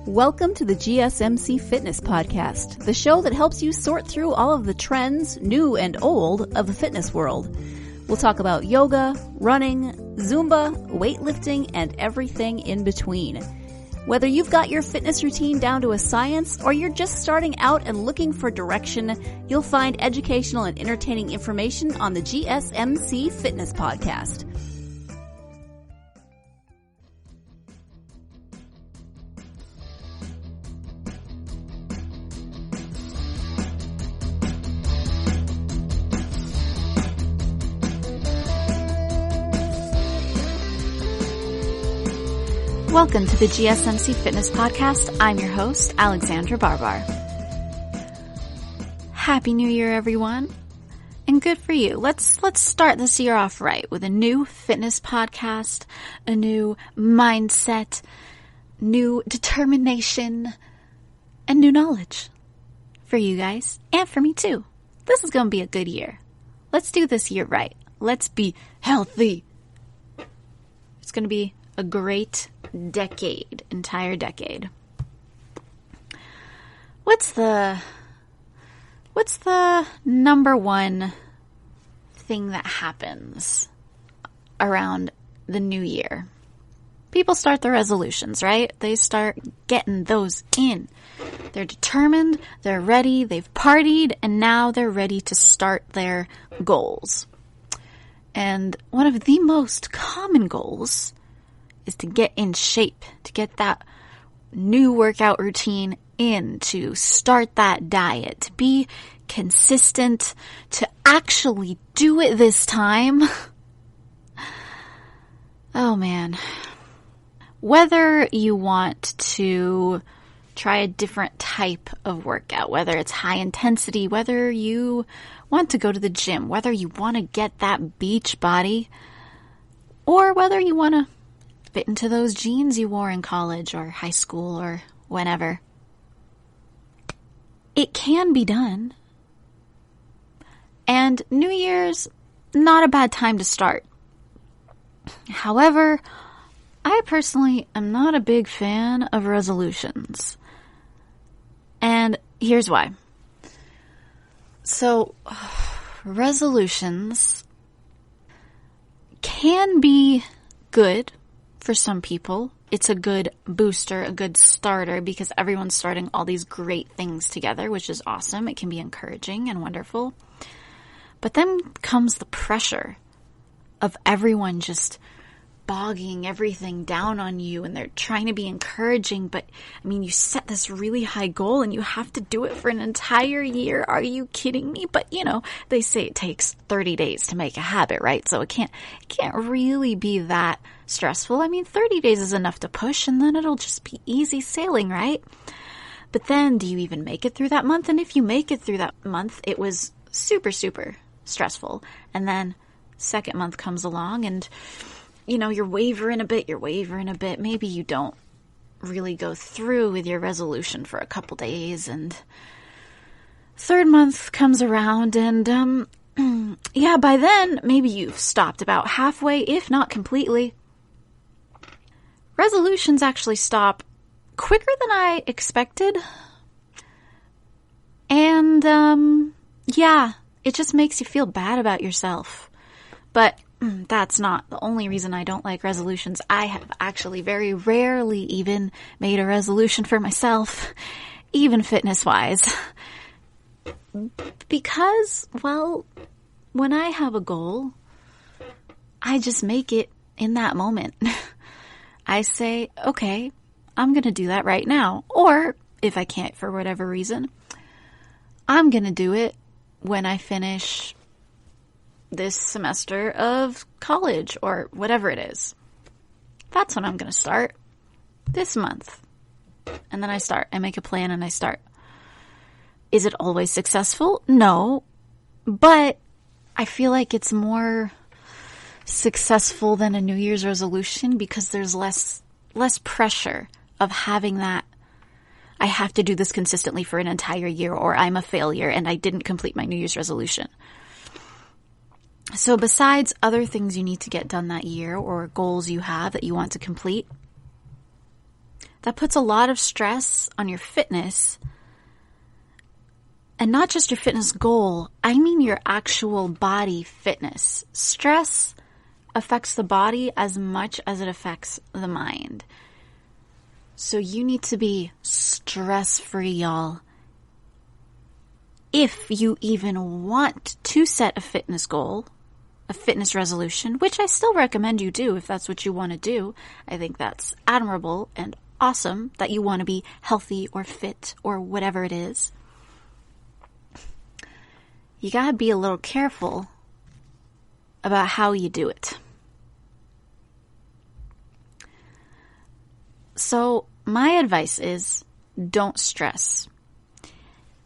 Welcome to the GSMC Fitness Podcast, the show that helps you sort through all of the trends, new and old, of the fitness world. We'll talk about yoga, running, Zumba, weightlifting, and everything in between. Whether you've got your fitness routine down to a science or you're just starting out and looking for direction, you'll find educational and entertaining information on the GSMC Fitness Podcast. Welcome to the GSMC Fitness Podcast. I'm your host, Alexandra Barbar. Happy New Year, everyone. And good for you. Let's start this year off right with a new fitness podcast, a new mindset, new determination, and new knowledge for you guys and for me too. This is going to be a good year. Let's do this year right. Let's be healthy. It's going to be a great entire decade. What's the number one thing that happens around the new year? People start their resolutions, right? They start getting those in. They're determined, they're ready, they've partied, and now they're ready to start their goals. And one of the most common goals is to get in shape, to get that new workout routine in, to start that diet, to be consistent, to actually do it this time. Oh man. Whether you want to try a different type of workout, whether it's high intensity, whether you want to go to the gym, whether you want to get that beach body, or whether you want to fit into those jeans you wore in college or high school or whenever. It can be done. And New Year's, not a bad time to start. However, I personally am not a big fan of resolutions. And here's why. So, resolutions can be good. For some people, it's a good booster, a good starter, because everyone's starting all these great things together, which is awesome. It can be encouraging and wonderful. But then comes the pressure of everyone just bogging everything down on you, and they're trying to be encouraging, but I mean, you set this really high goal and you have to do it for an entire year. Are you kidding me? But you know, they say it takes 30 days to make a habit, right? So it can't really be that stressful. I mean, 30 days is enough to push and then it'll just be easy sailing, right? But then do you even make it through that month? And if you make it through that month, it was super, super stressful. And then second month comes along and you know, you're wavering a bit. Maybe you don't really go through with your resolution for a couple days, and third month comes around and, yeah, by then, maybe you've stopped about halfway, if not completely. Resolutions actually stop quicker than I expected. And, yeah, it just makes you feel bad about yourself. But that's not the only reason I don't like resolutions. I have actually very rarely even made a resolution for myself, even fitness-wise. Because, well, when I have a goal, I just make it in that moment. I say, okay, I'm going to do that right now. Or, if I can't for whatever reason, I'm going to do it when I finish this semester of college or whatever it is. That's when I'm going to start this month. And then I make a plan and I start. Is it always successful? No, but I feel like it's more successful than a New Year's resolution because there's less pressure of having that I have to do this consistently for an entire year or I'm a failure and I didn't complete my New Year's resolution. So besides other things you need to get done that year or goals you have that you want to complete, that puts a lot of stress on your fitness. And not just your fitness goal, I mean your actual body fitness. Stress affects the body as much as it affects the mind. So you need to be stress-free, y'all. If you even want to set a fitness goal, a fitness resolution, which I still recommend you do if that's what you want to do. I think that's admirable and awesome that you want to be healthy or fit or whatever it is. You gotta be a little careful about how you do it. So my advice is don't stress.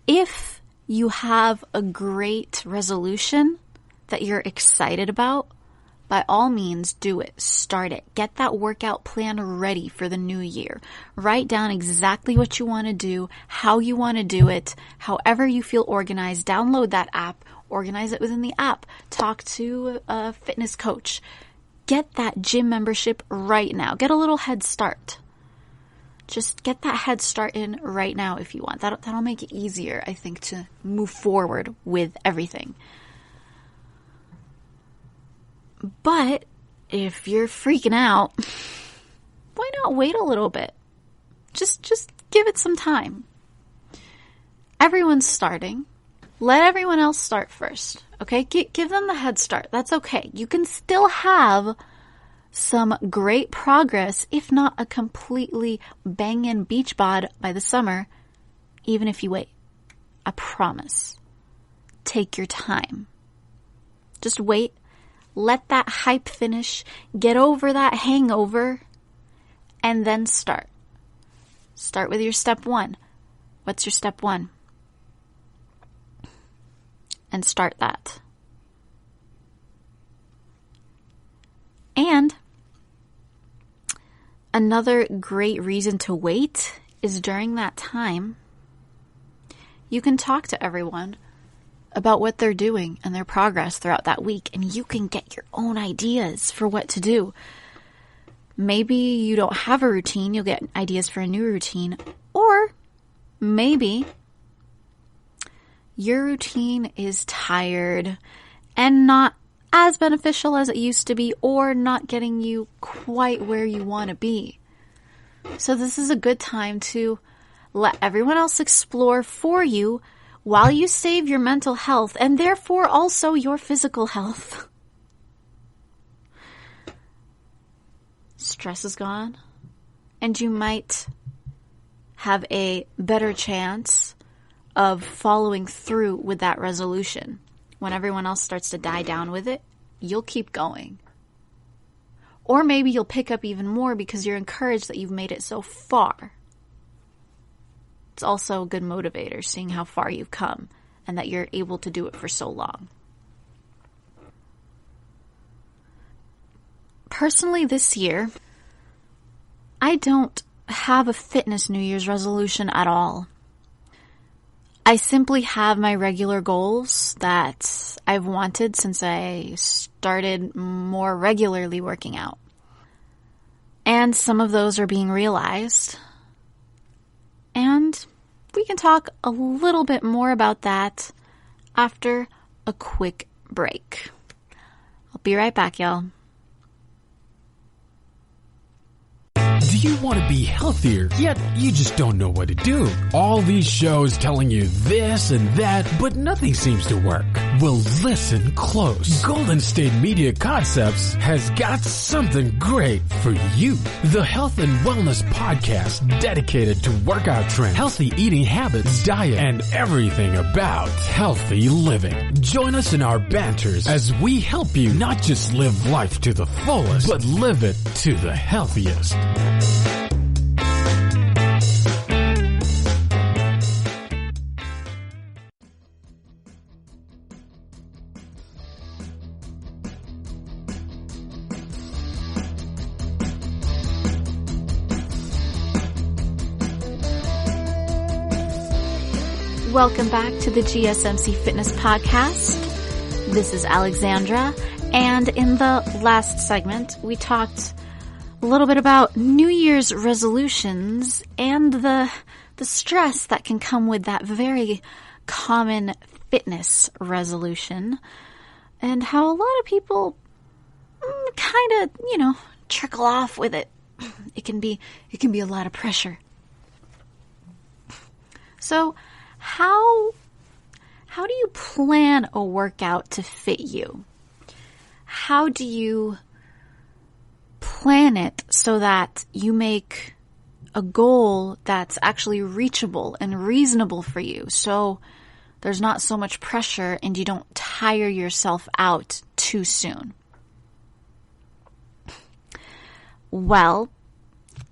If you have a great resolution that you're excited about, by all means do it. Start it. Get that workout plan ready for the new year. Write down exactly what you want to do, how you want to do it, however you feel organized. Download that app. Organize it within the app. Talk to a fitness coach. Get that gym membership right now. Get a little head start. Just get that head start in right now if you want. That'll make it easier, I think, to move forward with everything. But if you're freaking out, why not wait a little bit? Just give it some time. Everyone's starting. Let everyone else start first, okay? Give them the head start. That's okay. You can still have some great progress, if not a completely bangin' beach bod by the summer, even if you wait. I promise. Take your time. Just wait. Let that hype finish. Get over that hangover. And then start. Start with your step 1. What's your step 1? And start that. And another great reason to wait is during that time, you can talk to everyone about what they're doing and their progress throughout that week, and you can get your own ideas for what to do. Maybe you don't have a routine, you'll get ideas for a new routine, or maybe your routine is tired and not as beneficial as it used to be, or not getting you quite where you want to be. So this is a good time to let everyone else explore for you while you save your mental health and therefore also your physical health. Stress is gone, and you might have a better chance of following through with that resolution. When everyone else starts to die down with it, you'll keep going. Or maybe you'll pick up even more because you're encouraged that you've made it so far. It's also a good motivator, seeing how far you've come and that you're able to do it for so long. Personally, this year, I don't have a fitness New Year's resolution at all. I simply have my regular goals that I've wanted since I started more regularly working out. And some of those are being realized. And we can talk a little bit more about that after a quick break. I'll be right back, y'all. Do you want to be healthier, yet you just don't know what to do? All these shows telling you this and that, but nothing seems to work. Well, listen close. Golden State Media Concepts has got something great for you. The Health and Wellness Podcast, dedicated to workout trends, healthy eating habits, diet, and everything about healthy living. Join us in our banters as we help you not just live life to the fullest, but live it to the healthiest. Welcome back to the GSMC Fitness Podcast. This is Alexandra, and in the last segment, we talked a little bit about New Year's resolutions and the stress that can come with that very common fitness resolution, and how a lot of people kind of, trickle off with it. It can be a lot of pressure. So how do you plan a workout to fit you? How do you plan it so that you make a goal that's actually reachable and reasonable for you, so there's not so much pressure and you don't tire yourself out too soon? Well,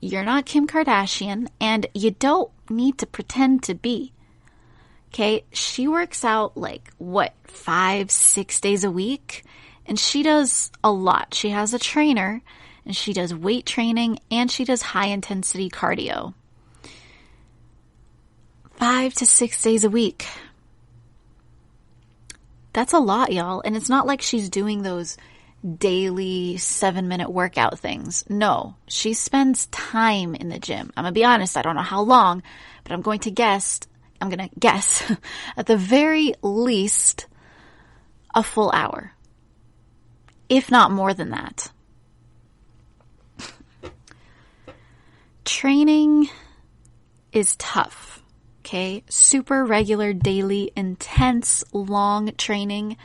you're not Kim Kardashian, and you don't need to pretend to be. Okay? She works out 5-6 days a week, and she does a lot. She has a trainer, and she does weight training, and she does high-intensity cardio. 5 to 6 days a week. That's a lot, y'all. And it's not like she's doing those daily 7-minute workout things. No, she spends time in the gym. I'm going to be honest, I don't know how long, but I'm going to guess at the very least a full hour, if not more than that. Training is tough, okay? Super regular, daily, intense, long training,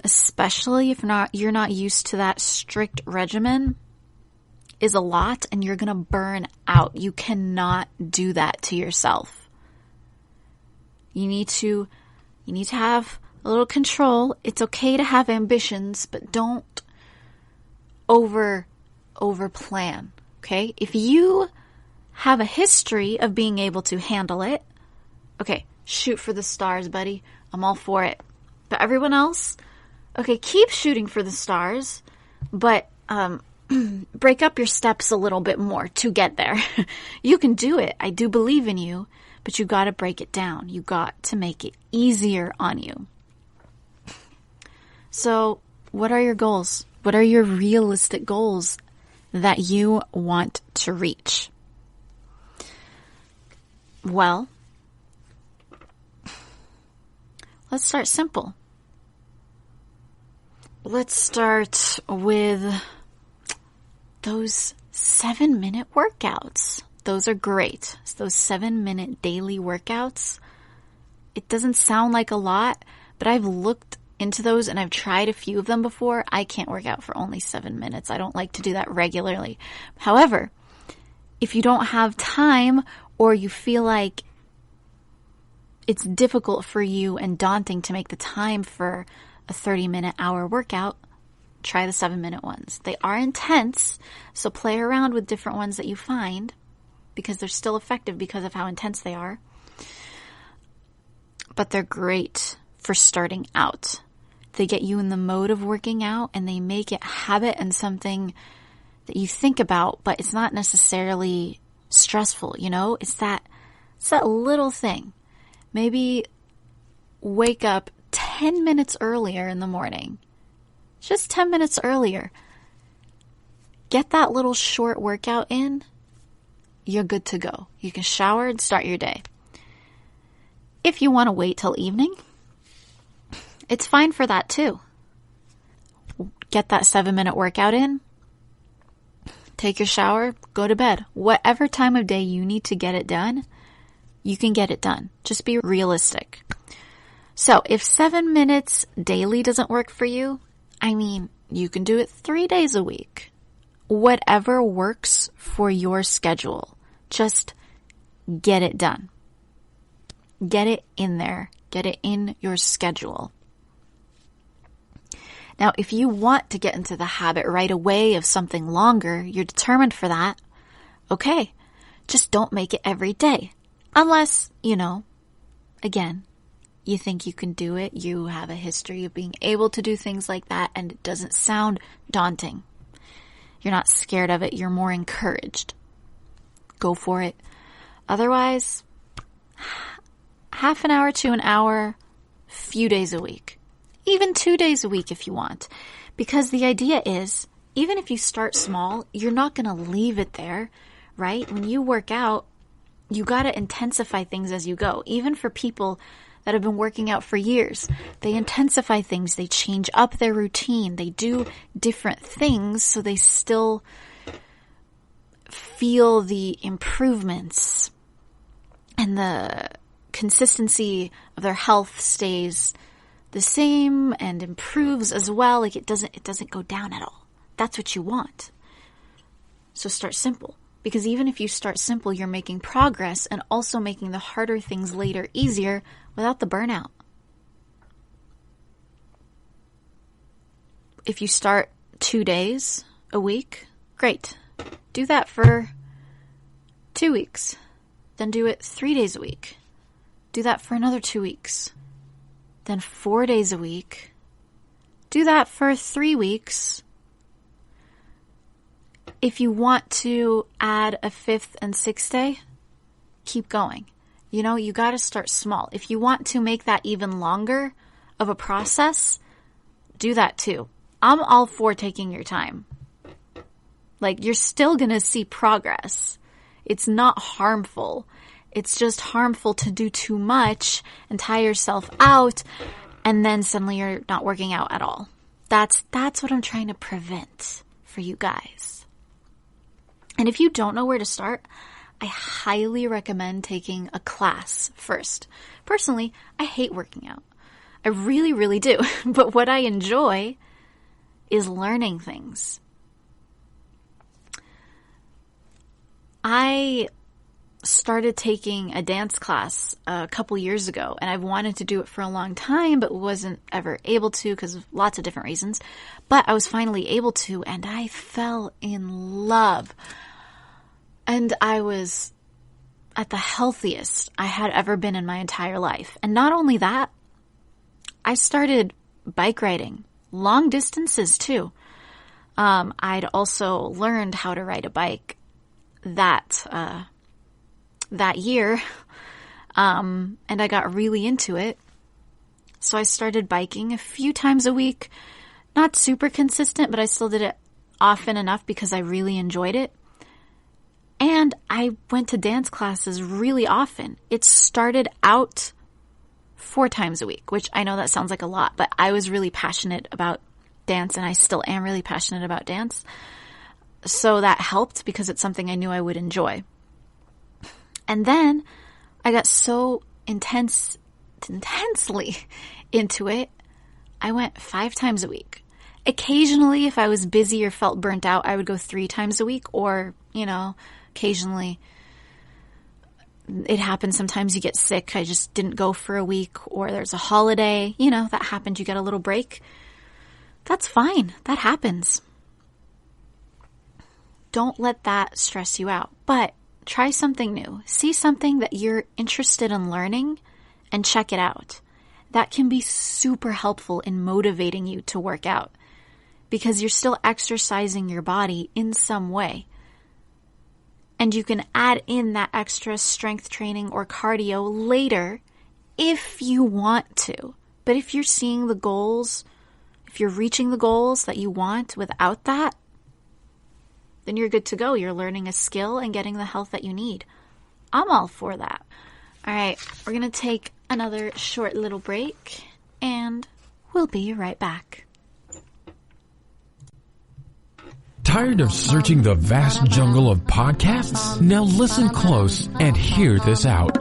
especially if you're not used to that strict regimen, is a lot, and you're going to burn out. You cannot do that to yourself. You need to have a little control. It's okay to have ambitions, but don't over plan, okay? If you have a history of being able to handle it, okay, shoot for the stars, buddy. I'm all for it. But everyone else, okay, keep shooting for the stars, but break up your steps a little bit more to get there. You can do it. I do believe in you, but you got to break it down. You got to make it easier on you. So, what are your goals? What are your realistic goals that you want to reach? Well, let's start simple. Let's start with those 7-minute workouts. Those are great. Those 7-minute daily workouts. It doesn't sound like a lot, but I've looked into those and I've tried a few of them before. I can't work out for only 7 minutes. I don't like to do that regularly. However, if you don't have time, or you feel like it's difficult for you and daunting to make the time for a 30-minute hour workout, try the 7-minute ones. They are intense, so play around with different ones that you find, because they're still effective because of how intense they are. But they're great for starting out. They get you in the mode of working out, and they make it a habit and something that you think about, but it's not necessarily stressful, It's that little thing. Maybe wake up 10 minutes earlier in the morning. Just 10 minutes earlier. Get that little short workout in. You're good to go. You can shower and start your day. If you want to wait till evening, it's fine for that too. Get that 7-minute workout in. Take your shower, go to bed. Whatever time of day you need to get it done, you can get it done. Just be realistic. So if 7 minutes daily doesn't work for you, you can do it 3 days a week. Whatever works for your schedule. Just get it done. Get it in there. Get it in your schedule. Now, if you want to get into the habit right away of something longer, you're determined for that, okay, just don't make it every day. Unless, again, you think you can do it, you have a history of being able to do things like that, and it doesn't sound daunting. You're not scared of it, you're more encouraged. Go for it. Otherwise, half an hour to an hour, few days a week. Even 2 days a week if you want. Because the idea is even if you start small, you're not going to leave it there, right? When you work out, you got to intensify things as you go. Even for people that have been working out for years, they intensify things, they change up their routine, they do different things so they still feel the improvements and the consistency of their health stays the same and improves as well. Like it doesn't go down at all. That's what you want. So start simple, because even if you start simple, you're making progress and also making the harder things later easier without the burnout. If you start 2 days a week, great. Do that for 2 weeks. Then do it 3 days a week. Do that for another 2 weeks. Then 4 days a week. Do that for 3 weeks. If you want to add a 5th and 6th day, keep going. You got to start small. If you want to make that even longer of a process, do that too. I'm all for taking your time. Like, you're still going to see progress. It's not harmful. It's just harmful to do too much and tire yourself out, and then suddenly you're not working out at all. That's what I'm trying to prevent for you guys. And if you don't know where to start, I highly recommend taking a class first. Personally, I hate working out. I really, really do. But what I enjoy is learning things. I started taking a dance class a couple years ago, and I've wanted to do it for a long time, but wasn't ever able to because of lots of different reasons. But I was finally able to, and I fell in love. And I was at the healthiest I had ever been in my entire life. And not only that, I started bike riding, long distances too. I'd also learned how to ride a bike that year, and I got really into it. So I started biking a few times a week, not super consistent, but I still did it often enough because I really enjoyed it. And I went to dance classes really often. It started out 4 times a week, which I know that sounds like a lot, but I was really passionate about dance, and I still am really passionate about dance. So that helped because it's something I knew I would enjoy. And then I got so intensely into it, I went 5 times a week. Occasionally, if I was busy or felt burnt out, I would go 3 times a week, or, occasionally it happens. Sometimes you get sick. I just didn't go for a week, or there's a holiday, that happened. You get a little break. That's fine. That happens. Don't let that stress you out, but try something new. See something that you're interested in learning and check it out. That can be super helpful in motivating you to work out because you're still exercising your body in some way. And you can add in that extra strength training or cardio later if you want to. But if you're seeing the goals, if you're reaching the goals that you want without that, then you're good to go. You're learning a skill and getting the health that you need. I'm all for that. All right, we're going to take another short little break, and we'll be right back. Tired of searching the vast jungle of podcasts? Now listen close and hear this out.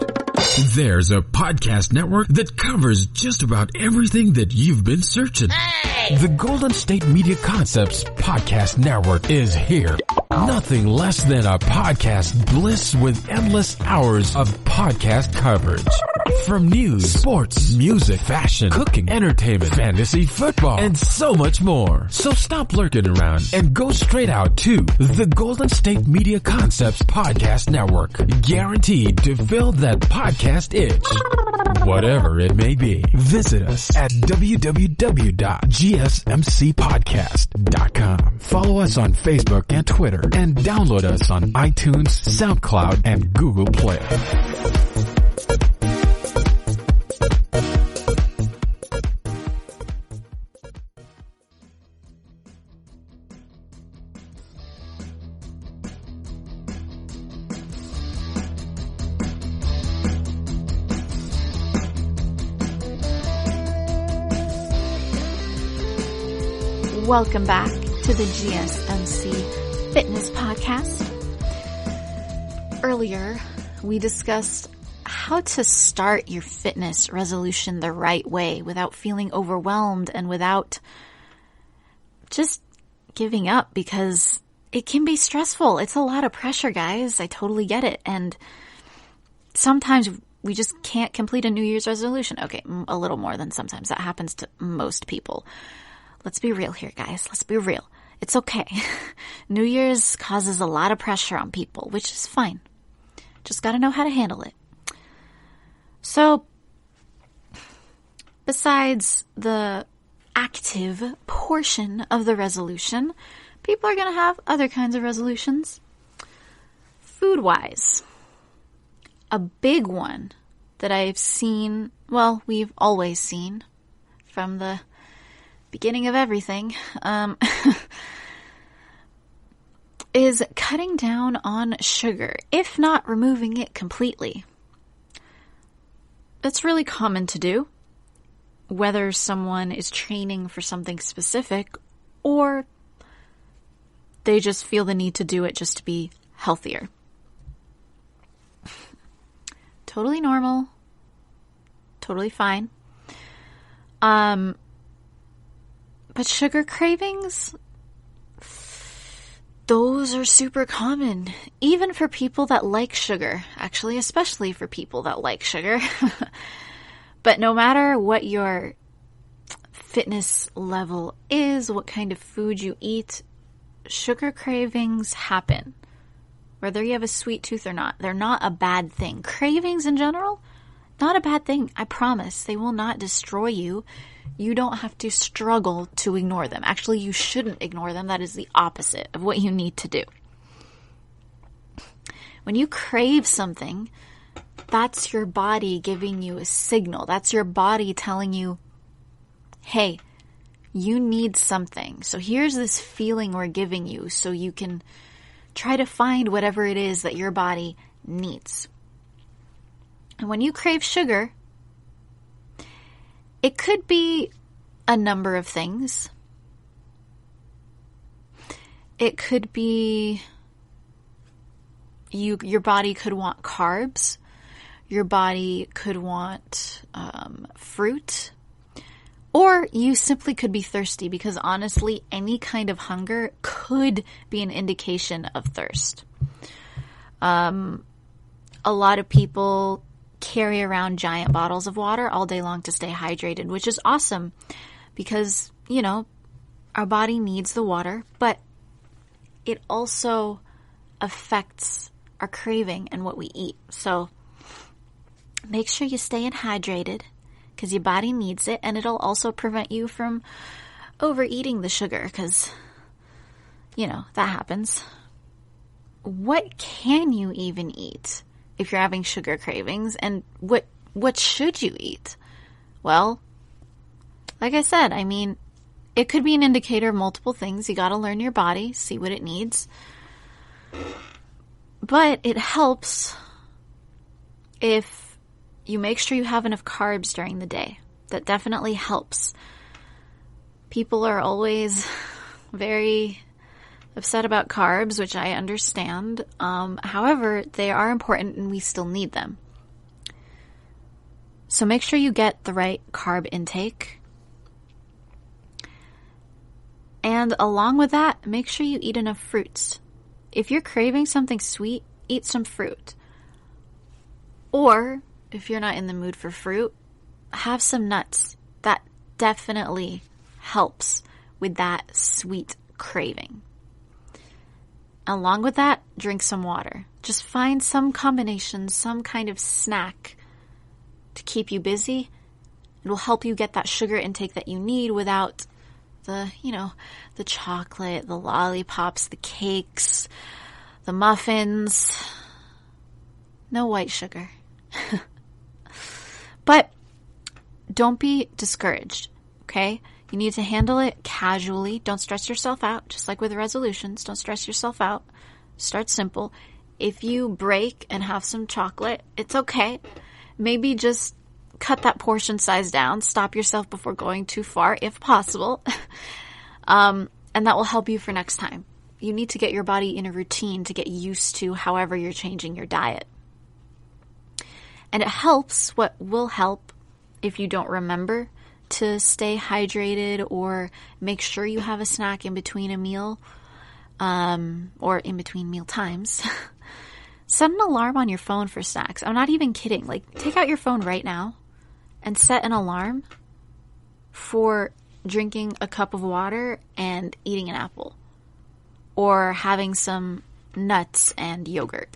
There's a podcast network that covers just about everything that you've been searching. Hey! The Golden State Media Concepts Podcast Network is here. Nothing less than a podcast bliss with endless hours of podcast coverage. From news, sports, music, fashion, cooking, entertainment, fantasy, football, and so much more. So stop lurking around and go straight out to the Golden State Media Concepts Podcast Network. Guaranteed to fill that podcast itch. Whatever it may be. Visit us at www.gsmcpodcast.com. Follow us on Facebook and Twitter, and download us on iTunes, SoundCloud, and Google Play. Welcome back to the GSMC Fitness Podcast. Earlier, we discussed how to start your fitness resolution the right way without feeling overwhelmed and without just giving up, because it can be stressful. It's a lot of pressure, guys. I totally get it. And sometimes we just can't complete a New Year's resolution. Okay, a little more than sometimes. That happens to most people. Let's be real here, guys. Let's be real. It's okay. New Year's causes a lot of pressure on people, which is fine. Just got to know how to handle it. So, besides the active portion of the resolution, people are going to have other kinds of resolutions. Food-wise, a big one that I've seen, well, we've always seen from the beginning of everything, is cutting down on sugar, if not removing it completely. That's really common to do, whether someone is training for something specific or they just feel the need to do it just to be healthier. Totally normal. Totally fine. But sugar cravings, those are super common, even for people that like sugar. Actually, especially for people that like sugar. But no matter what your fitness level is, what kind of food you eat, sugar cravings happen. Whether you have a sweet tooth or not, they're not a bad thing. Cravings in general, not a bad thing. I promise. They will not destroy you. You don't have to struggle to ignore them. Actually, you shouldn't ignore them. That is the opposite of what you need to do. When you crave something, that's your body giving you a signal. That's your body telling you, hey, you need something. So here's this feeling we're giving you so you can try to find whatever it is that your body needs. And when you crave sugar, it could be a number of things. It could be your body could want carbs. Your body could want fruit. Or you simply could be thirsty, because honestly, any kind of hunger could be an indication of thirst. A lot of people carry around giant bottles of water all day long to stay hydrated, which is awesome because, you know, our body needs the water, but it also affects our craving and what we eat. So make sure you stay hydrated because your body needs it, and it'll also prevent you from overeating the sugar because, you know, that happens. What can you even eat if you're having sugar cravings, and what should you eat? Well, like I said, I mean, it could be an indicator of multiple things. You got to learn your body, see what it needs. But it helps if you make sure you have enough carbs during the day. That definitely helps. People are always very upset about carbs, which I understand. However, they are important and we still need them. So make sure you get the right carb intake. And along with that, make sure you eat enough fruits. If you're craving something sweet, eat some fruit. Or if you're not in the mood for fruit, have some nuts. That definitely helps with that sweet craving. Along with that, drink some water. Just find some combination, some kind of snack to keep you busy. It will help you get that sugar intake that you need without the chocolate, the lollipops, the cakes, the muffins. No white sugar. But don't be discouraged, okay? You need to handle it casually. Don't stress yourself out. Just like with resolutions, don't stress yourself out. Start simple. If you break and have some chocolate, it's okay. Maybe just cut that portion size down. Stop yourself before going too far, if possible. And that will help you for next time. You need to get your body in a routine to get used to however you're changing your diet. And it helps, what will help if you don't remember to stay hydrated or make sure you have a snack in between a meal, or in between meal times. Set an alarm on your phone for snacks. I'm not even kidding. Like, take out your phone right now and set an alarm for drinking a cup of water and eating an apple, or having some nuts and yogurt.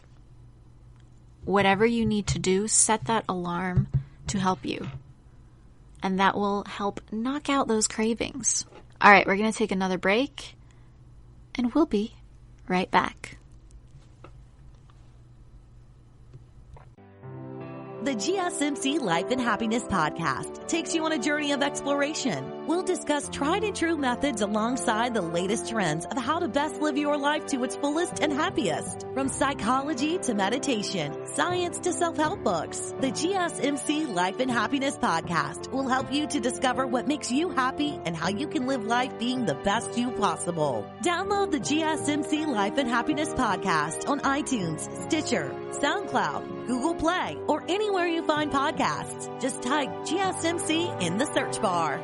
Whatever you need to do, set that alarm to help you. And that will help knock out those cravings. All right, we're going to take another break, and we'll be right back. The GSMC Life and Happiness Podcast takes you on a journey of exploration. We'll discuss tried and true methods alongside the latest trends of how to best live your life to its fullest and happiest. From psychology to meditation, science to self-help books, the GSMC Life and Happiness Podcast will help you to discover what makes you happy and how you can live life being the best you possible. Download the GSMC Life and Happiness Podcast on iTunes, Stitcher, SoundCloud, Google Play, or anywhere you find podcasts. Just type GSMC in the search bar.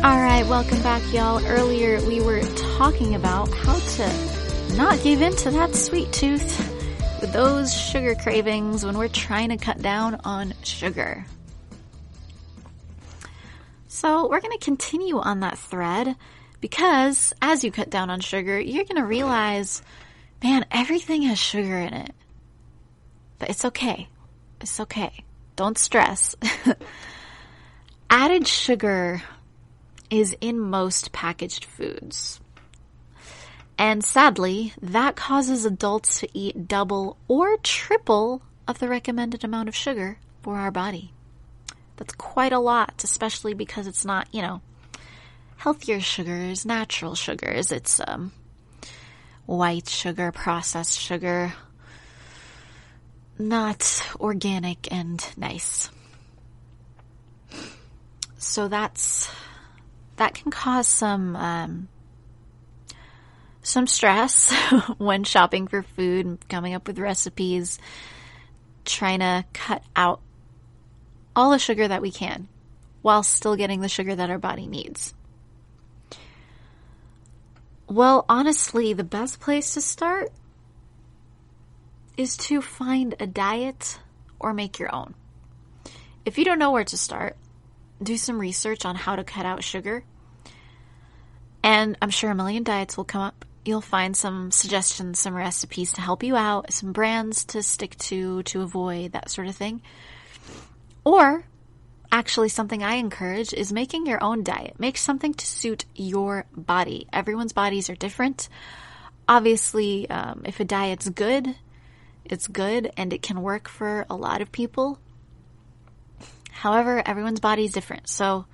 All right, welcome back, y'all. Earlier, we were talking about how to not give in to that sweet tooth with those sugar cravings when we're trying to cut down on sugar. So we're going to continue on that thread, because as you cut down on sugar, you're going to realize, man, everything has sugar in it. But it's okay. It's okay. Don't stress. Added sugar is in most packaged foods. And sadly, that causes adults to eat double or triple of the recommended amount of sugar for our body. That's quite a lot, especially because it's not, healthier sugars, natural sugars. It's white sugar, processed sugar, not organic and nice. So that can cause some stress when shopping for food and coming up with recipes, trying to cut out all the sugar that we can while still getting the sugar that our body needs. Well, honestly, the best place to start is to find a diet or make your own. If you don't know where to start, do some research on how to cut out sugar. And I'm sure a million diets will come up. You'll find some suggestions, some recipes to help you out, some brands to stick to avoid, that sort of thing. Or, actually something I encourage is making your own diet. Make something to suit your body. Everyone's bodies are different. Obviously, if a diet's good, it's good and it can work for a lot of people. However, everyone's body is different. So,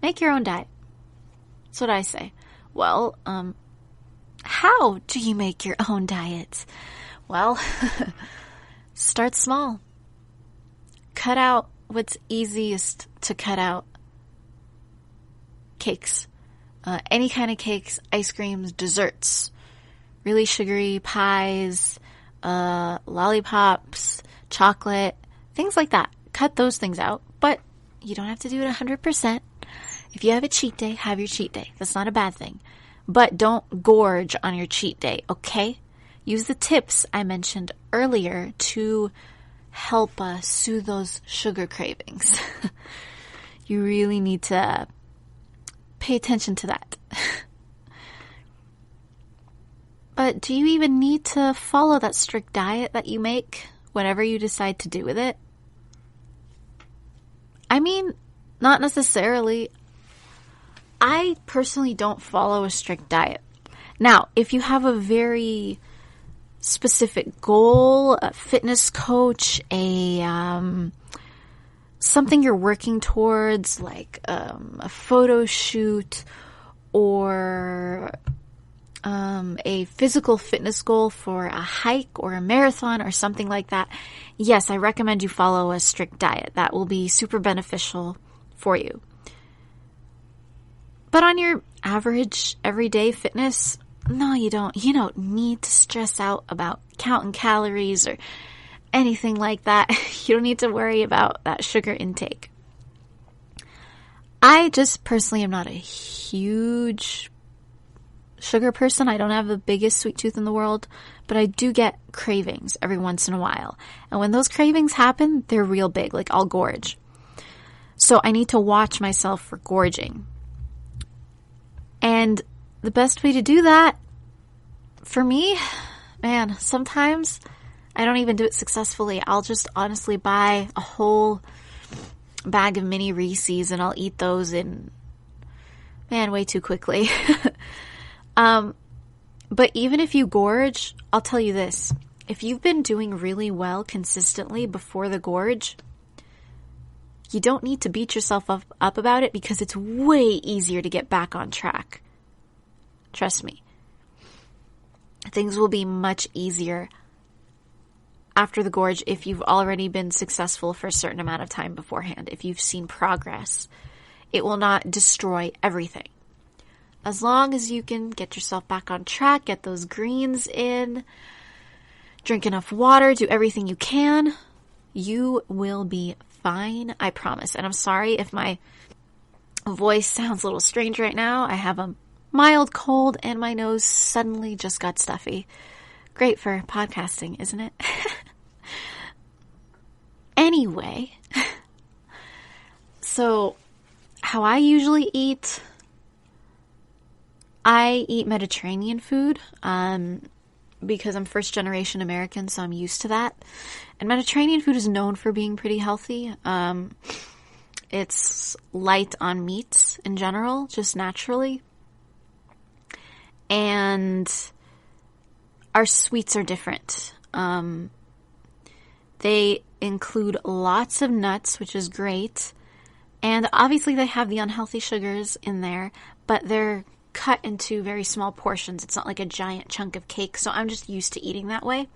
make your own diet. That's what I say. Well, how do you make your own diet? Well, start small. Cut out what's easiest to cut out. Cakes. Any kind of cakes, ice creams, desserts, really sugary pies, lollipops, chocolate, things like that. Cut those things out, but you don't have to do it 100%. If you have a cheat day, have your cheat day. That's not a bad thing. But don't gorge on your cheat day, okay? Use the tips I mentioned earlier to help soothe those sugar cravings. You really need to pay attention to that. But do you even need to follow that strict diet that you make, whatever you decide to do with it? I mean, not necessarily. I personally don't follow a strict diet. Now, if you have a very specific goal, a fitness coach, something you're working towards, like a photo shoot, or a physical fitness goal for a hike or a marathon or something like that, yes, I recommend you follow a strict diet. That will be super beneficial for you. But on your average everyday fitness, no, you don't. You don't need to stress out about counting calories or anything like that. You don't need to worry about that sugar intake. I just personally am not a huge sugar person. I don't have the biggest sweet tooth in the world, but I do get cravings every once in a while. And when those cravings happen, they're real big, like I'll gorge. So I need to watch myself for gorging. And the best way to do that, for me, man, sometimes I don't even do it successfully. I'll just honestly buy a whole bag of mini Reese's and I'll eat those in, way too quickly. But even if you gorge, I'll tell you this. If you've been doing really well consistently before the gorge, you don't need to beat yourself up about it because it's way easier to get back on track. Trust me. Things will be much easier after the gorge if you've already been successful for a certain amount of time beforehand. If you've seen progress, it will not destroy everything. As long as you can get yourself back on track, get those greens in, drink enough water, do everything you can, you will be fine, I promise. And I'm sorry if my voice sounds a little strange right now. I have a mild cold and my nose suddenly just got stuffy. Great for podcasting, isn't it? Anyway, so how I usually eat, I eat Mediterranean food because I'm first generation American, so I'm used to that. And Mediterranean food is known for being pretty healthy. It's light on meats in general, just naturally. And our sweets are different. They include lots of nuts, which is great. And obviously they have the unhealthy sugars in there, but they're cut into very small portions. It's not like a giant chunk of cake, so I'm just used to eating that way.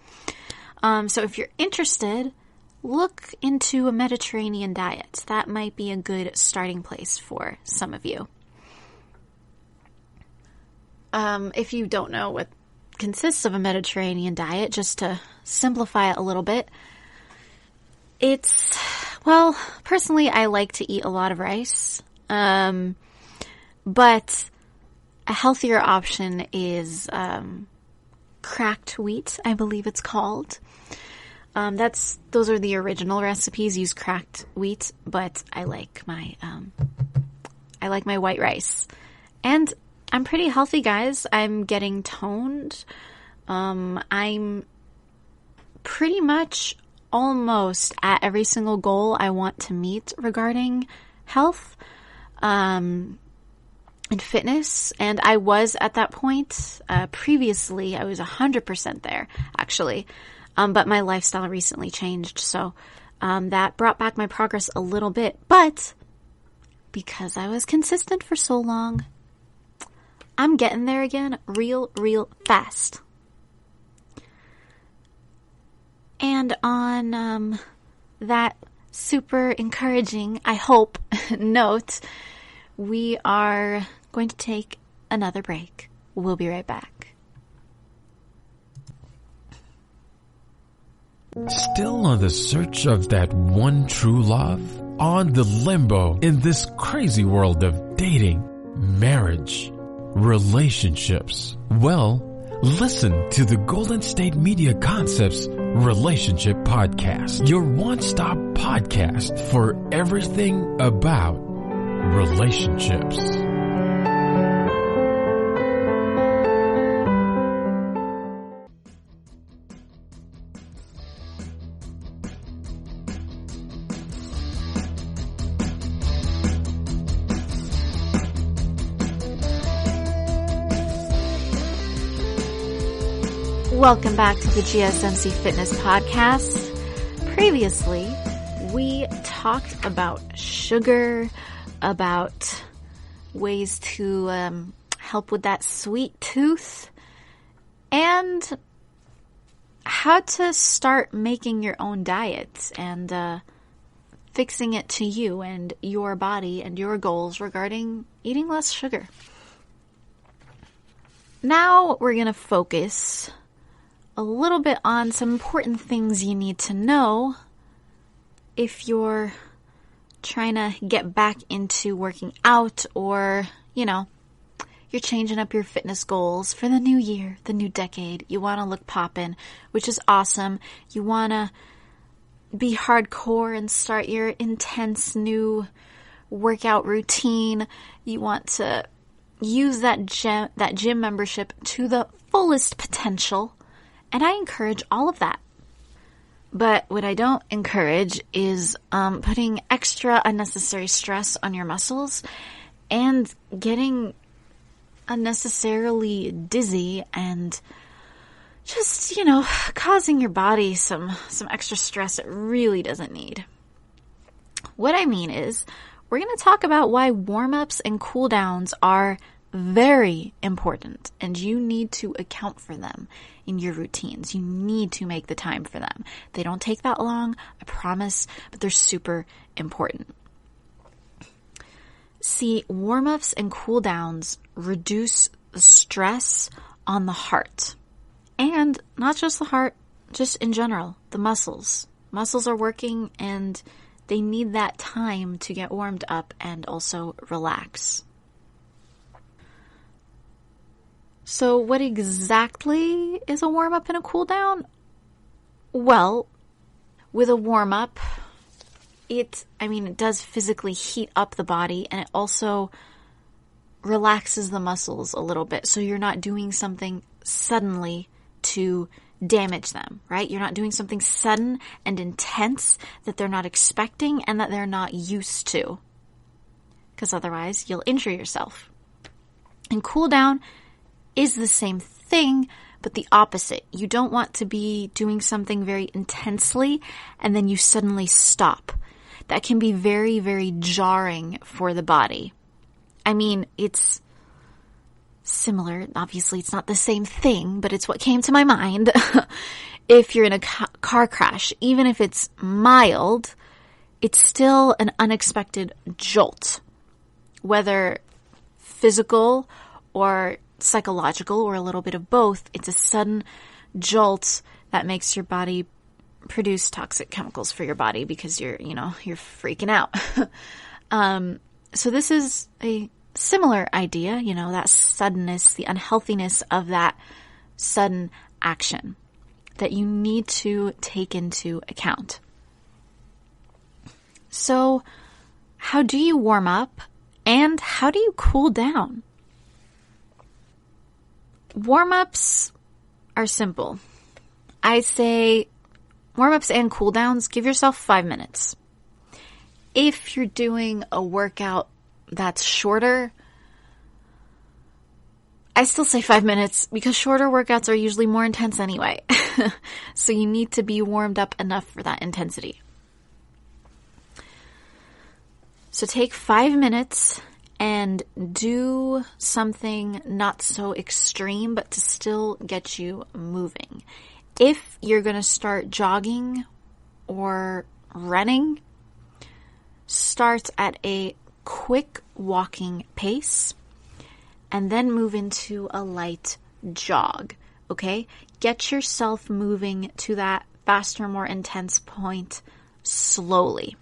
So if you're interested, look into a Mediterranean diet. That might be a good starting place for some of you. If you don't know what consists of a Mediterranean diet, just to simplify it a little bit, it's, well, personally, I like to eat a lot of rice, but a healthier option is cracked wheat, I believe it's called. Those are the original recipes, use cracked wheat, but I like my white rice. And I'm pretty healthy, guys. I'm getting toned. I'm pretty much almost at every single goal I want to meet regarding health and fitness. And I was at that point previously. I was 100% there, actually. But my lifestyle recently changed. So that brought back my progress a little bit. But because I was consistent for so long, I'm getting there again real fast. And on that super encouraging, I hope, note, we are going to take another break. We'll be right back. Still on the search of that one true love? On the limbo in this crazy world of dating, marriage, relationships? Well, listen to the Golden State Media Concepts Relationship Podcast, your one-stop podcast for everything about relationships. Welcome back to the GSMC Fitness Podcast. Previously, we talked about sugar, about ways to help with that sweet tooth, and how to start making your own diet and fixing it to you and your body and your goals regarding eating less sugar. Now we're going to focus a little bit on some important things you need to know if you're trying to get back into working out, or, you're changing up your fitness goals for the new year, the new decade. You want to look poppin', which is awesome. You want to be hardcore and start your intense new workout routine. You want to use that gym membership to the fullest potential. And I encourage all of that. But what I don't encourage is putting extra unnecessary stress on your muscles and getting unnecessarily dizzy and just, causing your body some extra stress it really doesn't need. What I mean is, we're going to talk about why warm-ups and cool-downs are very important, and you need to account for them in your routines. You need to make the time for them. They don't take that long, I promise, but they're super important. See, warm-ups and cool-downs reduce the stress on the heart. And not just the heart, just in general, the muscles. Muscles are working and they need that time to get warmed up and also relax. So what exactly is a warm-up and a cool-down? Well, with a warm-up, it does physically heat up the body, and it also relaxes the muscles a little bit. So you're not doing something suddenly to damage them, right? You're not doing something sudden and intense that they're not expecting and that they're not used to. Because otherwise, you'll injure yourself. And cool down is the same thing, but the opposite. You don't want to be doing something very intensely and then you suddenly stop. That can be very, very jarring for the body. It's similar. Obviously, it's not the same thing, but it's what came to my mind. If you're in a car crash, even if it's mild, it's still an unexpected jolt. Whether physical or psychological or a little bit of both, it's a sudden jolt that makes your body produce toxic chemicals for your body because you're freaking out. So this is a similar idea, that suddenness, the unhealthiness of that sudden action that you need to take into account. So how do you warm up and how do you cool down? Warm-ups are simple. I say warm-ups and cool-downs, give yourself 5 minutes. If you're doing a workout that's shorter, I still say 5 minutes because shorter workouts are usually more intense anyway. So you need to be warmed up enough for that intensity. So take 5 minutes and do something not so extreme, but to still get you moving. If you're going to start jogging or running, start at a quick walking pace and then move into a light jog, okay? Get yourself moving to that faster, more intense point slowly.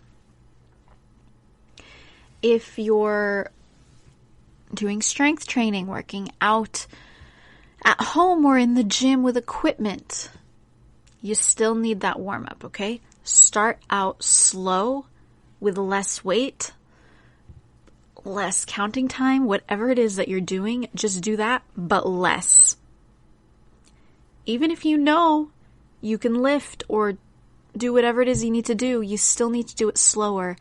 If you're doing strength training, working out at home or in the gym with equipment, you still need that warm-up, okay? Start out slow with less weight, less counting time, whatever it is that you're doing, just do that, but less. Even if you know you can lift or do whatever it is you need to do, you still need to do it slower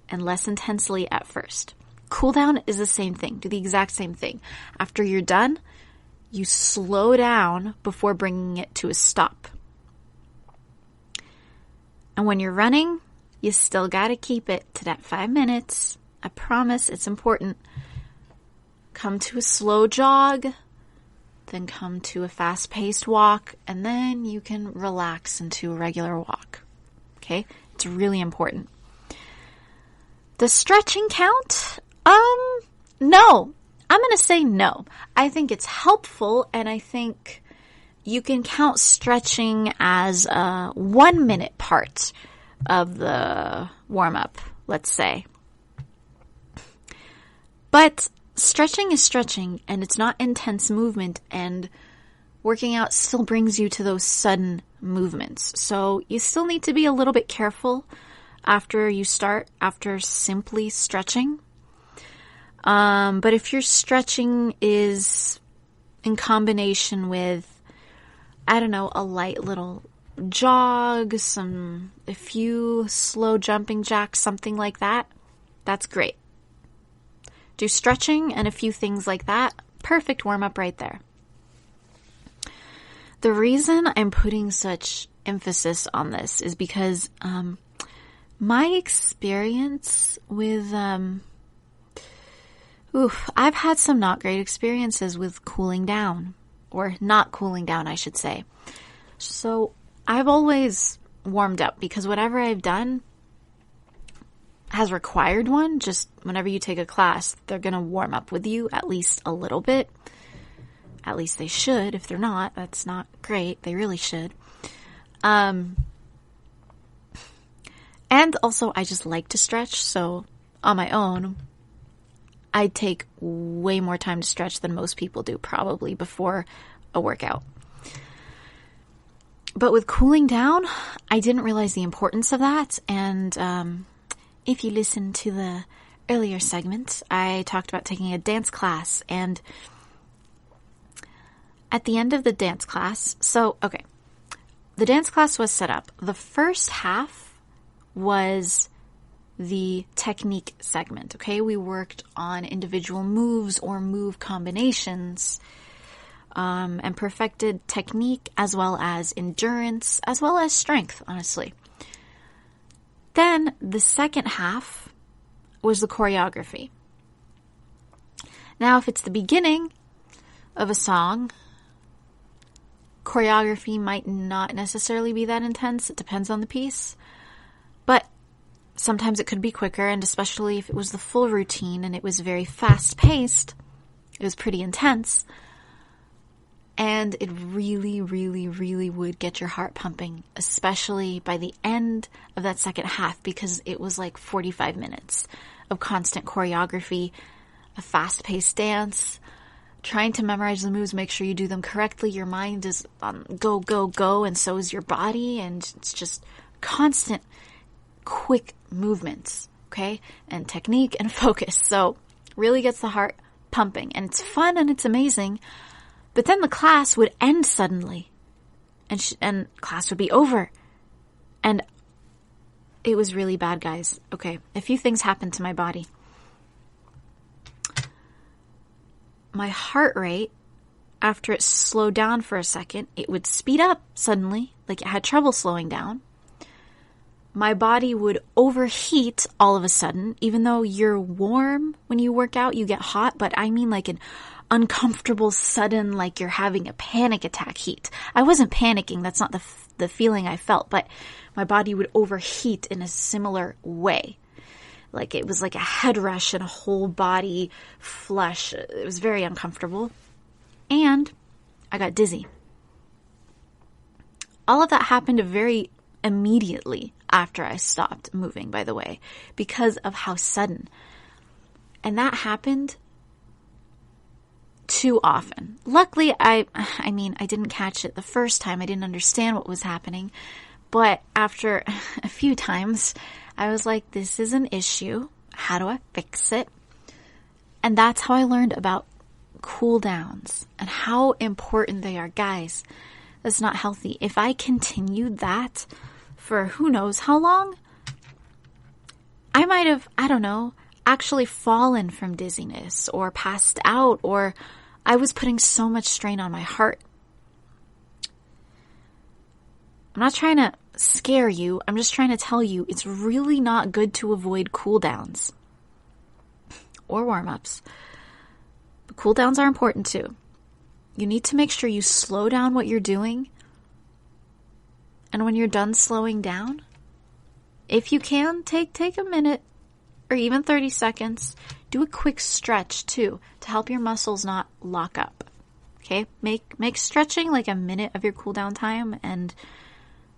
and less intensely at first. Cool down is the same thing. Do the exact same thing. After you're done, you slow down before bringing it to a stop. And when you're running, you still got to keep it to that 5 minutes. I promise it's important. come to a slow jog, then come to a fast-paced walk, and then you can relax into a regular walk. Okay? It's really important. The stretching count? No. I'm going to say no. I think it's helpful, and I think you can count stretching as a 1 minute part of the warm-up, let's say. But stretching is stretching, and it's not intense movement, and working out still brings you to those sudden movements. So you still need to be a little bit careful after you start, after simply stretching. But if your stretching is in combination with, I don't know, a light little jog, a few slow jumping jacks, something like that, that's great. Do stretching and a few things like that. Perfect warm-up right there. The reason I'm putting such emphasis on this is because my experience with I've had some not great experiences with cooling down, or not cooling down, I should say. So I've always warmed up because whatever I've done has required one. Just whenever you take a class, they're going to warm up with you at least a little bit. At least they should. If they're not, that's not great. They really should. And also, I just like to stretch. So on my own, I take way more time to stretch than most people do, probably before a workout. But with cooling down, I didn't realize the importance of that. And if you listen to the earlier segment, I talked about taking a dance class. And at the end of the dance class, the dance class was set up. The first half was the technique segment, okay? We worked on individual moves or move combinations, and perfected technique as well as endurance, as well as strength, honestly. Then the second half was the choreography. Now, if it's the beginning of a song, choreography might not necessarily be that intense. It depends on the piece. But sometimes it could be quicker, and especially if it was the full routine and it was very fast-paced, it was pretty intense, and it really, really, really would get your heart pumping, especially by the end of that second half, because it was like 45 minutes of constant choreography, a fast-paced dance, trying to memorize the moves, make sure you do them correctly. Your mind is on go, go, go, and so is your body, and it's just constant quick movements, okay? And technique and focus. So really gets the heart pumping, and it's fun and it's amazing. But then the class would end suddenly, and class would be over. And it was really bad, guys. Okay, a few things happened to my body. My heart rate, after it slowed down for a second, it would speed up suddenly, like it had trouble slowing down. My body would overheat all of a sudden. Even though you're warm when you work out, you get hot, but I mean like an uncomfortable, sudden, like you're having a panic attack heat. I wasn't panicking. That's not the feeling I felt, but my body would overheat in a similar way. Like it was like a head rush and a whole body flush. It was very uncomfortable. And I got dizzy. All of that happened very immediately after I stopped moving, by the way, because of how sudden. And that happened too often. Luckily, I didn't catch it the first time. I didn't understand what was happening. But after a few times, I was like, this is an issue. How do I fix it? And that's how I learned about cool downs and how important they are. Guys, that's not healthy. If I continued that for who knows how long, I might have, actually fallen from dizziness or passed out, or I was putting so much strain on my heart. I'm not trying to scare you. I'm just trying to tell you it's really not good to avoid cool downs or warm-ups. cool downs are important too. You need to make sure you slow down what you're doing. And when you're done slowing down, if you can, take a minute or even 30 seconds. Do a quick stretch too to help your muscles not lock up. Okay? Make stretching like a minute of your cool down time, and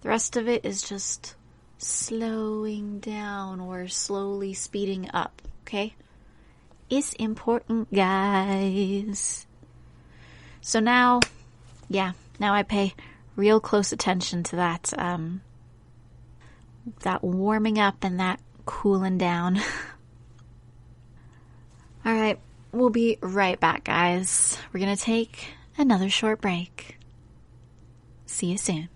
the rest of it is just slowing down or slowly speeding up. Okay? It's important, guys. So now I pay real close attention to that, that warming up and that cooling down. All right, we'll be right back, guys. We're going to take another short break. See you soon.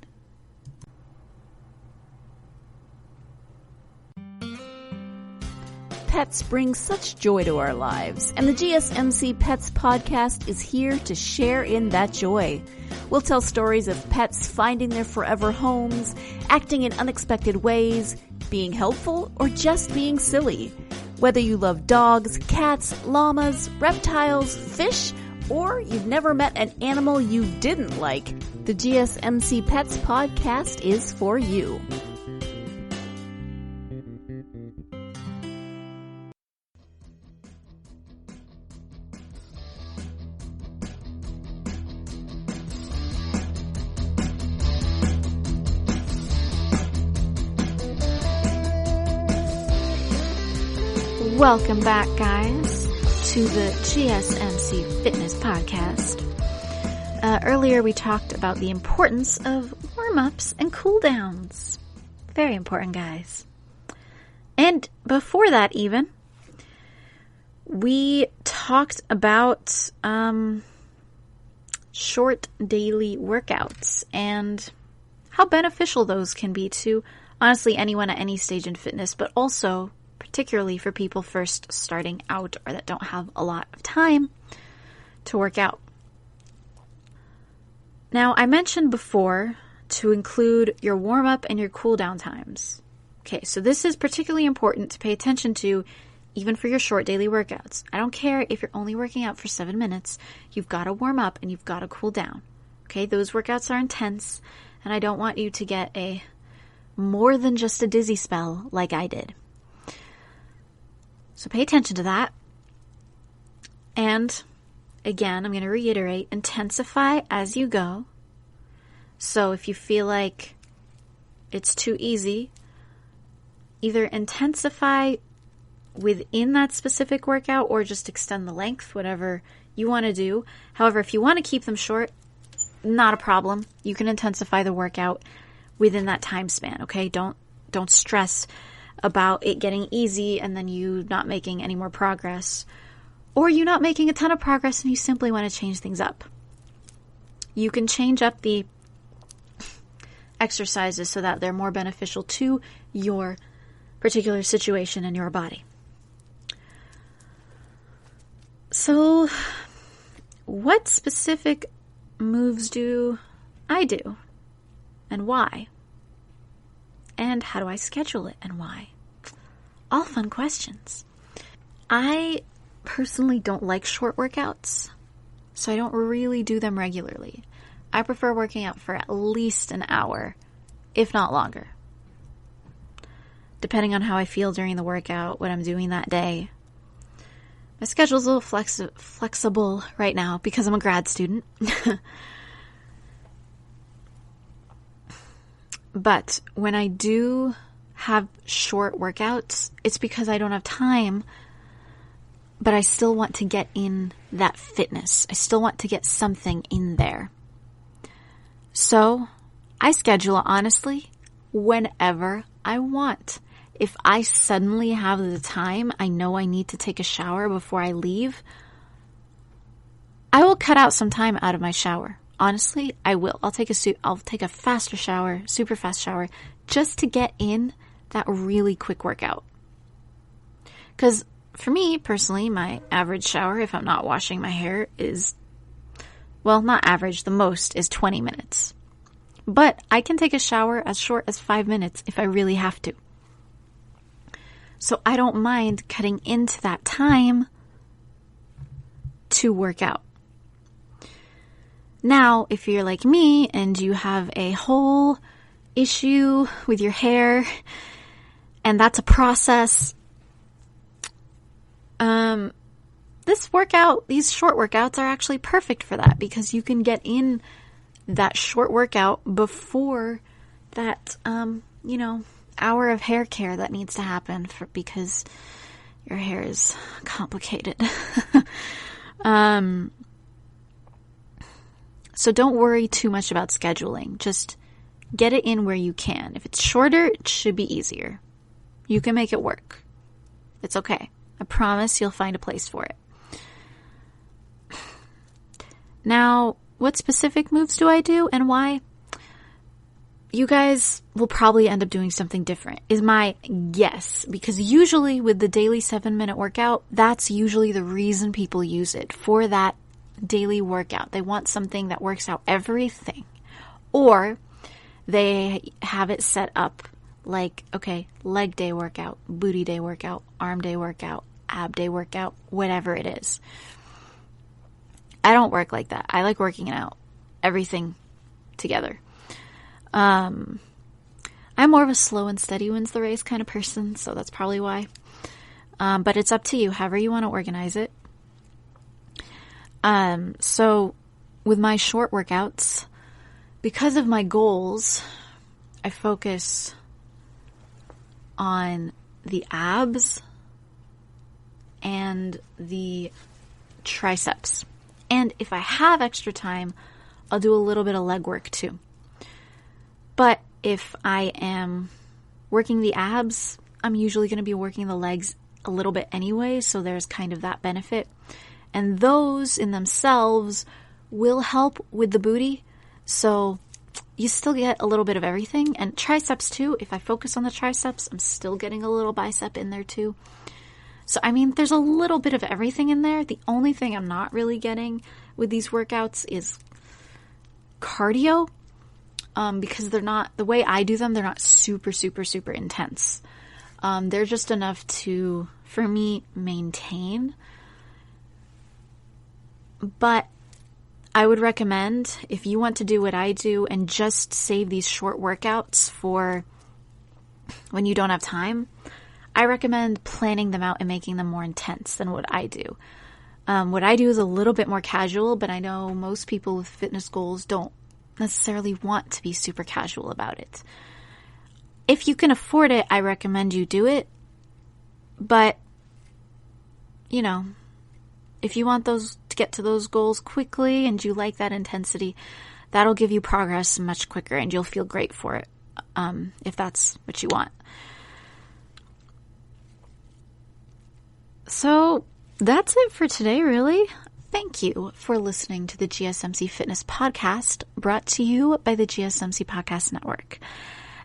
Pets bring such joy to our lives, and the GSMC Pets podcast is here to share in that joy. We'll tell stories of pets finding their forever homes, acting in unexpected ways, being helpful, or just being silly. Whether you love dogs, cats, llamas, reptiles, fish, or you've never met an animal you didn't like, the GSMC Pets podcast is for you. Welcome back, guys, to the GSMC Fitness Podcast. Earlier we talked about the importance of warm-ups and cool-downs. Very important, guys. And before that even, we talked about short daily workouts and how beneficial those can be to, honestly, anyone at any stage in fitness, but also particularly for people first starting out or that don't have a lot of time to work out. Now, I mentioned before to include your warm-up and your cool-down times. Okay, so this is particularly important to pay attention to even for your short daily workouts. I don't care if you're only working out for 7 minutes. You've got to warm up and you've got to cool down. Okay, those workouts are intense, and I don't want you to get a more than just a dizzy spell like I did. So pay attention to that. And again, I'm going to reiterate, intensify as you go. So if you feel like it's too easy, either intensify within that specific workout or just extend the length, whatever you want to do. However, if you want to keep them short, not a problem. You can intensify the workout within that time span, okay? Don't stress about it getting easy and then you not making any more progress, or you not making a ton of progress and you simply want to change things up. You can change up the exercises so that they're more beneficial to your particular situation and your body. So, what specific moves do I do and why? And how do I schedule it and why? All fun questions. I personally don't like short workouts, so I don't really do them regularly. I prefer working out for at least an hour, if not longer. Depending on how I feel during the workout, what I'm doing that day. My schedule's a little flexible right now because I'm a grad student. But when I do have short workouts, it's because I don't have time, but I still want to get in that fitness. I still want to get something in there. So I schedule, honestly, whenever I want. If I suddenly have the time, I know I need to take a shower before I leave, I will cut out some time out of my shower. Honestly, I will. I'll take a faster shower, super fast shower, just to get in that really quick workout. Because for me, personally, my average shower, if I'm not washing my hair, is, well, not average, the most is 20 minutes. But I can take a shower as short as 5 minutes if I really have to. So I don't mind cutting into that time to work out. Now, if you're like me and you have a whole issue with your hair, and that's a process, these short workouts are actually perfect for that, because you can get in that short workout before that, hour of hair care that needs to happen because your hair is complicated. So don't worry too much about scheduling. Just get it in where you can. If it's shorter, it should be easier. You can make it work. It's okay. I promise you'll find a place for it. Now, what specific moves do I do and why? You guys will probably end up doing something different, is my guess. Because usually with the daily 7-minute workout, that's usually the reason people use it, for that daily workout. They want something that works out everything. Or they have it set up like, okay, leg day workout, booty day workout, arm day workout, ab day workout, whatever it is. I don't work like that. I like working it out, everything together. I'm more of a slow and steady wins the race kind of person, so that's probably why. But it's up to you, however you want to organize it. So with my short workouts, because of my goals, I focus on the abs and the triceps. And if I have extra time, I'll do a little bit of leg work too. But if I am working the abs, I'm usually going to be working the legs a little bit anyway, so there's kind of that benefit. And those in themselves will help with the booty, so you still get a little bit of everything. And triceps too. If I focus on the triceps, I'm still getting a little bicep in there too. So, I mean, there's a little bit of everything in there. The only thing I'm not really getting with these workouts is cardio, because they're not, the way I do them, they're not super, super, super intense. They're just enough to, for me, maintain. But I would recommend, if you want to do what I do and just save these short workouts for when you don't have time, I recommend planning them out and making them more intense than what I do. What I do is a little bit more casual, but I know most people with fitness goals don't necessarily want to be super casual about it. If you can afford it, I recommend you do it. But, you know, if you want those to get to those goals quickly and you like that intensity, that'll give you progress much quicker and you'll feel great for it, if that's what you want. So that's it for today, really. Thank you for listening to the GSMC Fitness Podcast, brought to you by the GSMC Podcast Network.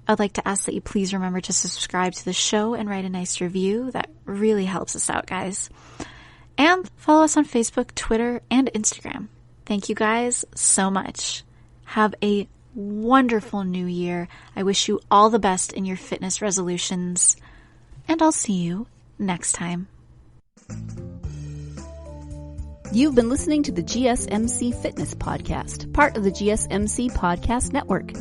I'd like to ask that you please remember to subscribe to the show and write a nice review. That really helps us out, guys. And follow us on Facebook, Twitter, and Instagram. Thank you guys so much. Have a wonderful new year. I wish you all the best in your fitness resolutions. And I'll see you next time. You've been listening to the GSMC Fitness Podcast, part of the GSMC Podcast Network.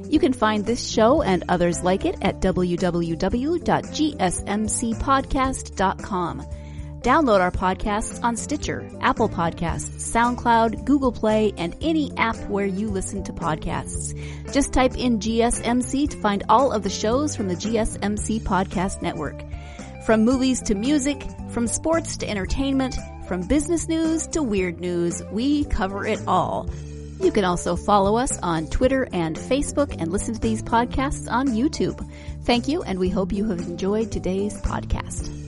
You can find this show and others like it at www.gsmcpodcast.com. Download our podcasts on Stitcher, Apple Podcasts, SoundCloud, Google Play, and any app where you listen to podcasts. Just type in GSMC to find all of the shows from the GSMC Podcast Network. From movies to music, from sports to entertainment, from business news to weird news, we cover it all. You can also follow us on Twitter and Facebook and listen to these podcasts on YouTube. Thank you, and we hope you have enjoyed today's podcast.